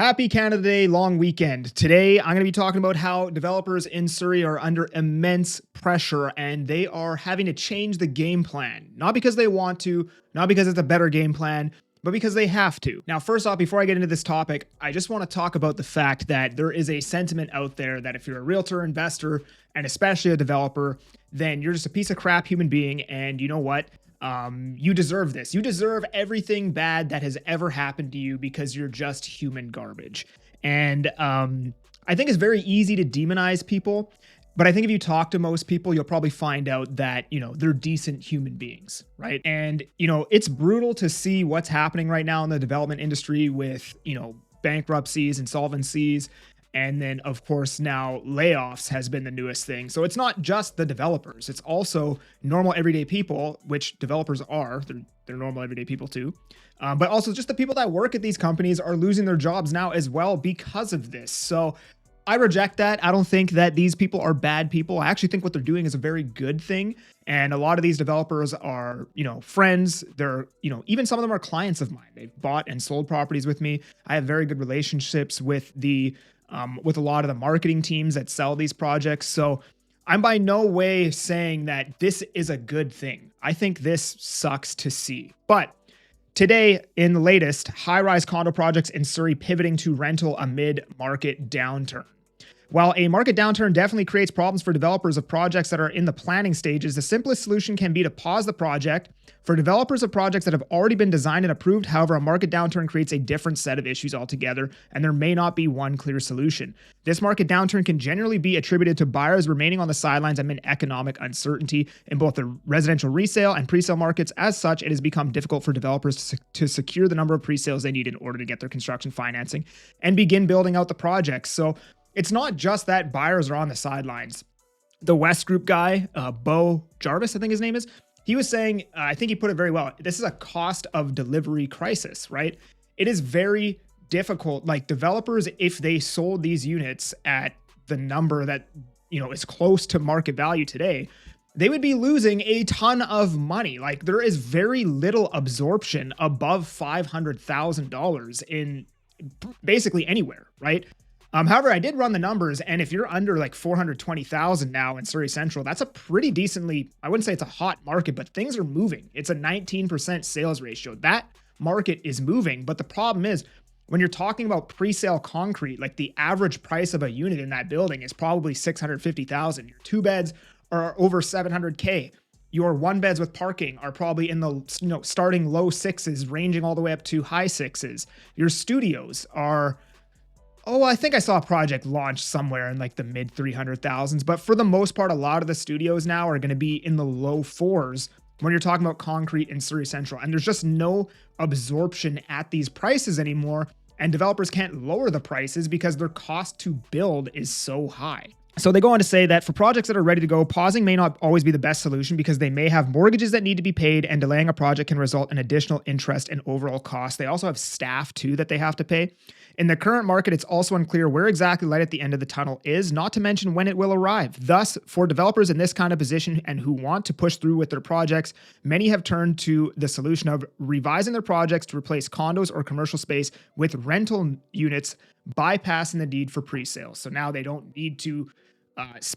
Happy Canada Day long weekend. Today, I'm going to be talking about how developers in Surrey are under immense pressure and they are having to change the game plan. Not because they want to, not because it's a better game plan, but because they have to. Now, first off, before I get into this topic, I just want to talk about the fact that there is a sentiment out there that if you're a realtor, investor, and especially a developer, then you're just a piece of crap human being, and you know what? You deserve this. You deserve everything bad that has ever happened to you because you're just human garbage. And I think it's very easy to demonize people, but I think if you talk to most people, you'll probably find out that, they're decent human beings, right? And, it's brutal to see what's happening right now in the development industry with, bankruptcies, insolvencies, and then, of course, now layoffs has been the newest thing. So it's not just the developers. It's also normal everyday people, which developers are. They're normal everyday people too. But also just the people that work at these companies are losing their jobs now as well because of this. So I reject that. I don't think that these people are bad people. I actually think what they're doing is a very good thing. And a lot of these developers are, friends. They're, even some of them are clients of mine. They've bought and sold properties with me. I have very good relationships with with a lot of the marketing teams that sell these projects. So I'm by no way saying that this is a good thing. I think this sucks to see. But today, in the latest, high-rise condo projects in Surrey pivoting to rental amid market downturn. While a market downturn definitely creates problems for developers of projects that are in the planning stages, the simplest solution can be to pause the project. For developers of projects that have already been designed and approved, however, a market downturn creates a different set of issues altogether, and there may not be one clear solution. This market downturn can generally be attributed to buyers remaining on the sidelines amid economic uncertainty in both the residential resale and presale markets. As such, it has become difficult for developers to secure the number of presales they need in order to get their construction financing and begin building out the projects. So it's not just that buyers are on the sidelines. The West Group guy, Bo Jarvis, I think his name is, he was saying, I think he put it very well, this is a cost of delivery crisis, right? It is very difficult. Like developers, if they sold these units at the number that, is close to market value today, they would be losing a ton of money. Like there is very little absorption above $500,000 in basically anywhere, right? However, I did run the numbers, and if you're under like 420,000 now in Surrey Central, that's a pretty decently, I wouldn't say it's a hot market, but things are moving. It's a 19% sales ratio. That market is moving, but the problem is when you're talking about pre-sale concrete, like the average price of a unit in that building is probably 650,000. Your two beds are over 700K. Your one beds with parking are probably in the starting low sixes, ranging all the way up to high sixes. Your studios are, I think I saw a project launch somewhere in like the mid 300,000s, but for the most part, a lot of the studios now are going to be in the low fours when you're talking about concrete in Surrey Central. And there's just no absorption at these prices anymore. And developers can't lower the prices because their cost to build is so high. So they go on to say that for projects that are ready to go, pausing may not always be the best solution because they may have mortgages that need to be paid, and delaying a project can result in additional interest and overall costs. They also have staff too that they have to pay. In the current market, it's also unclear where exactly light at the end of the tunnel is, not to mention when it will arrive. Thus, for developers in this kind of position and who want to push through with their projects, many have turned to the solution of revising their projects to replace condos or commercial space with rental units, bypassing the need for pre-sales. So now they don't need to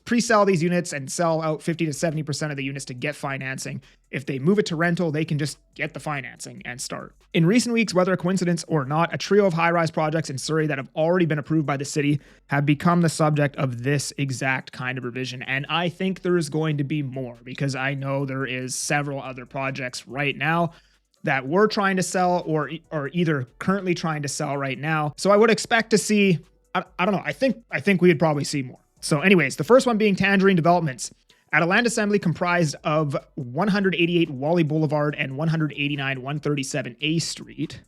pre-sell these units and sell out 50 to 70% of the units to get financing. If they move it to rental, they can just get the financing and start. In recent weeks, whether a coincidence or not, a trio of high-rise projects in Surrey that have already been approved by the city have become the subject of this exact kind of revision. And I think there is going to be more because I know there is several other projects right now that we're trying to sell or either currently trying to sell right now. So I would expect to see, I don't know, I think we would probably see more. So anyways, the first one being Tangerine Developments at a land assembly comprised of 188 Wally Boulevard and 189 137 A Street,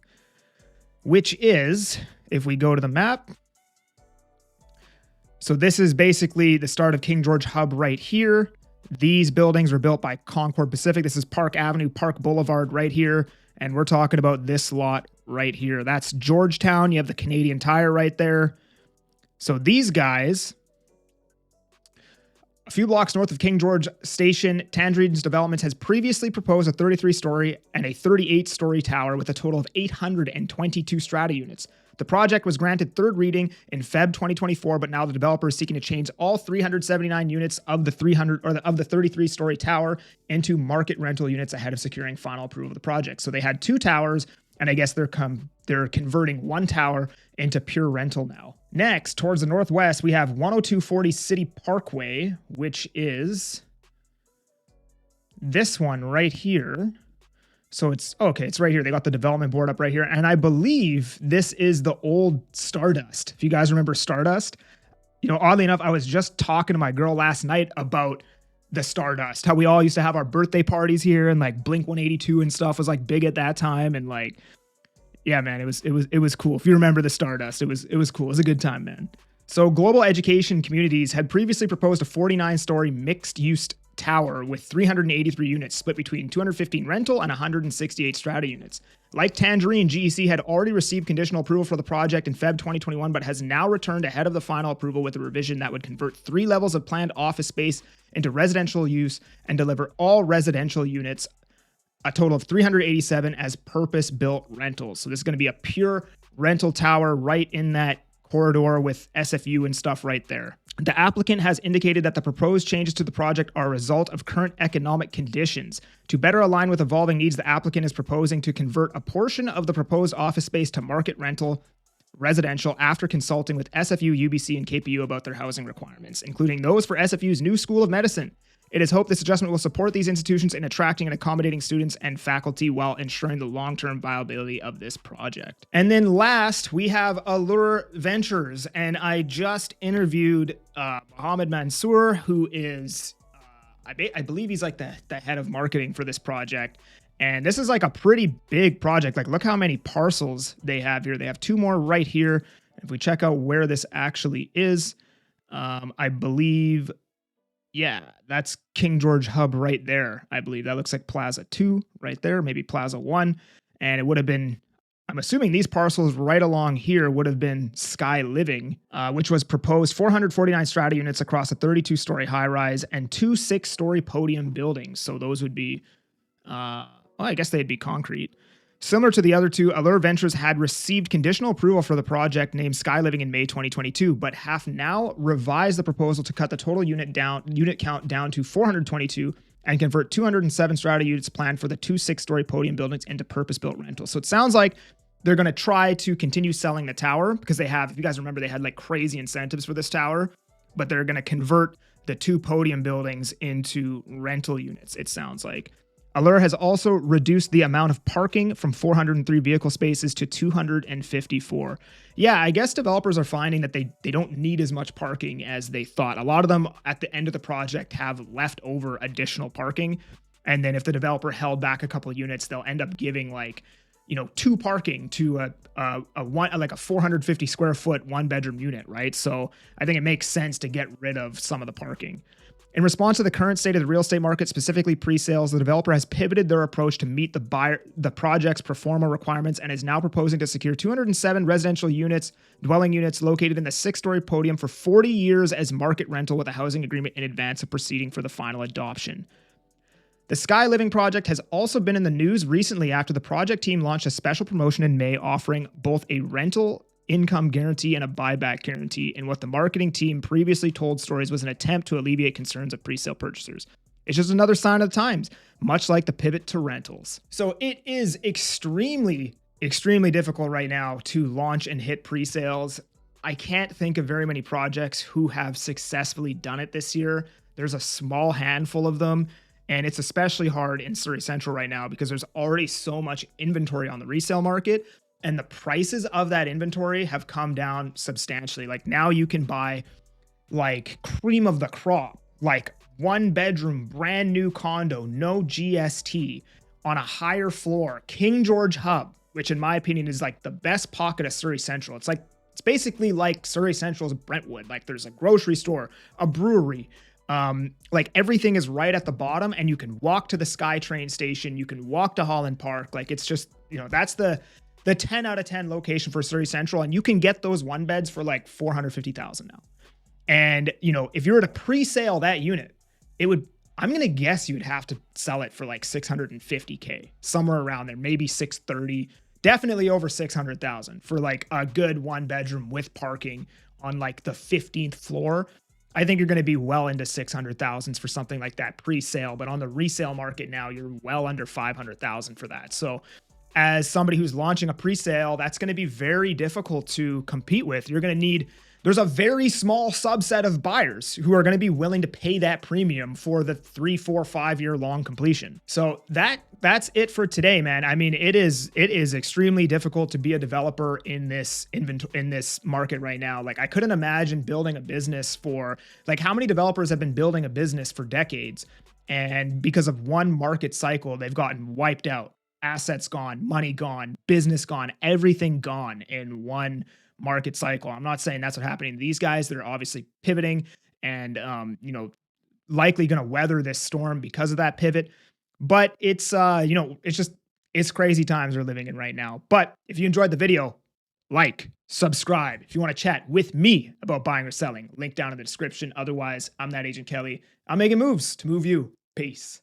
which is, if we go to the map, so this is basically the start of King George Hub right here. These buildings were built by Concord Pacific. This is Park Avenue, Park Boulevard right here. And we're talking about this lot right here. That's Georgetown. You have the Canadian Tire right there. So these guys, a few blocks north of King George Station, Tangerines Developments has previously proposed a 33-story and a 38-story tower with a total of 822 strata units. The project was granted third reading in Feb 2024, but now the developer is seeking to change all 379 units of the 33-story tower into market rental units ahead of securing final approval of the project. So they had 2 towers, and I guess they're converting 1 tower into pure rental now. Next, towards the northwest, we have 10240 City Parkway, which is this one right here. So it's right here. They got the development board up right here. And I believe this is the old Stardust. If you guys remember Stardust, oddly enough, I was just talking to my girl last night about the Stardust, how we all used to have our birthday parties here, and like Blink 182 and stuff was like big at that time. And like, yeah, man, it was cool. If you remember the Stardust, it was cool. It was a good time, man. So Global Education Communities had previously proposed a 49-story mixed-use tower with 383 units split between 215 rental and 168 strata units. Like Tangerine, GEC had already received conditional approval for the project in Feb 2021, but has now returned ahead of the final approval with a revision that would convert 3 levels of planned office space into residential use and deliver all residential units, a total of 387, as purpose-built rentals. So this is going to be a pure rental tower right in that corridor with SFU and stuff right there. The applicant has indicated that the proposed changes to the project are a result of current economic conditions. To better align with evolving needs, the applicant is proposing to convert a portion of the proposed office space to market rental residential after consulting with SFU, UBC, and KPU about their housing requirements, including those for SFU's new School of Medicine. It is hoped this adjustment will support these institutions in attracting and accommodating students and faculty while ensuring the long-term viability of this project. And then last, we have Allure Ventures, and I just interviewed Mohammed Mansour, who is, I believe he's like the head of marketing for this project. And this is like a pretty big project. Like, look how many parcels they have here. They have 2 more right here. If we check out where this actually is, I believe... yeah, that's King George Hub right there. I believe that looks like Plaza 2 right there, maybe Plaza 1. And it would have been, I'm assuming these parcels right along here would have been Sky Living, which was proposed 449 strata units across a 32-story high-rise and 2 6-story podium buildings. So those would be, well, I guess they'd be concrete. Similar to the other 2, Allure Ventures had received conditional approval for the project named Sky Living in May 2022, but have now revised the proposal to cut the total unit count down to 422 and convert 207 strata units planned for the 2 6-story podium buildings into purpose-built rentals. So it sounds like they're going to try to continue selling the tower because they have, if you guys remember, they had like crazy incentives for this tower, but they're going to convert the 2 podium buildings into rental units, it sounds like. Allure has also reduced the amount of parking from 403 vehicle spaces to 254. Yeah, I guess developers are finding that they don't need as much parking as they thought. A lot of them at the end of the project have leftover additional parking. And then if the developer held back a couple of units, they'll end up giving like, 2 parking to a 450 square foot 1-bedroom unit, right? So I think it makes sense to get rid of some of the parking. In response to the current state of the real estate market, specifically pre-sales, the developer has pivoted their approach to meet the project's pro forma requirements and is now proposing to secure 207 residential dwelling units located in the 6-story podium for 40 years as market rental with a housing agreement in advance of proceeding for the final adoption. The Sky Living project has also been in the news recently after the project team launched a special promotion in May offering both a rental income guarantee and a buyback guarantee in what the marketing team previously told stories was an attempt to alleviate concerns of pre-sale purchasers. It's just another sign of the times, much like the pivot to rentals. So it is extremely difficult right now to launch and hit pre-sales. I can't think of very many projects who have successfully done it this year. There's a small handful of them, and it's especially hard in Surrey Central right now because there's already so much inventory on the resale market. And the prices of that inventory have come down substantially. Like now you can buy like cream of the crop, like 1-bedroom, brand new condo, no GST on a higher floor, King George Hub, which in my opinion is like the best pocket of Surrey Central. It's basically like Surrey Central's Brentwood. Like there's a grocery store, a brewery, like everything is right at the bottom and you can walk to the SkyTrain station. You can walk to Holland Park. Like it's just, that's the 10 out of 10 location for Surrey Central. And you can get those 1-beds for like $450,000 now. And, if you were to pre-sale that unit, I'm going to guess you'd have to sell it for like $650K, somewhere around there, maybe $630, definitely over 600,000 for like a good one bedroom with parking on like the 15th floor. I think you're going to be well into 600,000s for something like that pre-sale, but on the resale market now, you're well under 500,000 for that. So as somebody who's launching a pre-sale, that's going to be very difficult to compete with. You're going to need, there's a very small subset of buyers who are going to be willing to pay that premium for the 3, 4, 5 year long completion. So that's it for today, man. I mean, it is extremely difficult to be a developer in this in this market right now. Like I couldn't imagine building a business for, like, how many developers have been building a business for decades, and because of one market cycle, they've gotten wiped out. Assets gone, money gone, business gone, everything gone in one market cycle. I'm not saying that's what's happening to these guys. They're obviously pivoting and, likely going to weather this storm because of that pivot. But it's, it's just, it's crazy times we're living in right now. But if you enjoyed the video, like, subscribe. If you want to chat with me about buying or selling, link down in the description. Otherwise, I'm that Agent Kelly. I'm making moves to move you. Peace.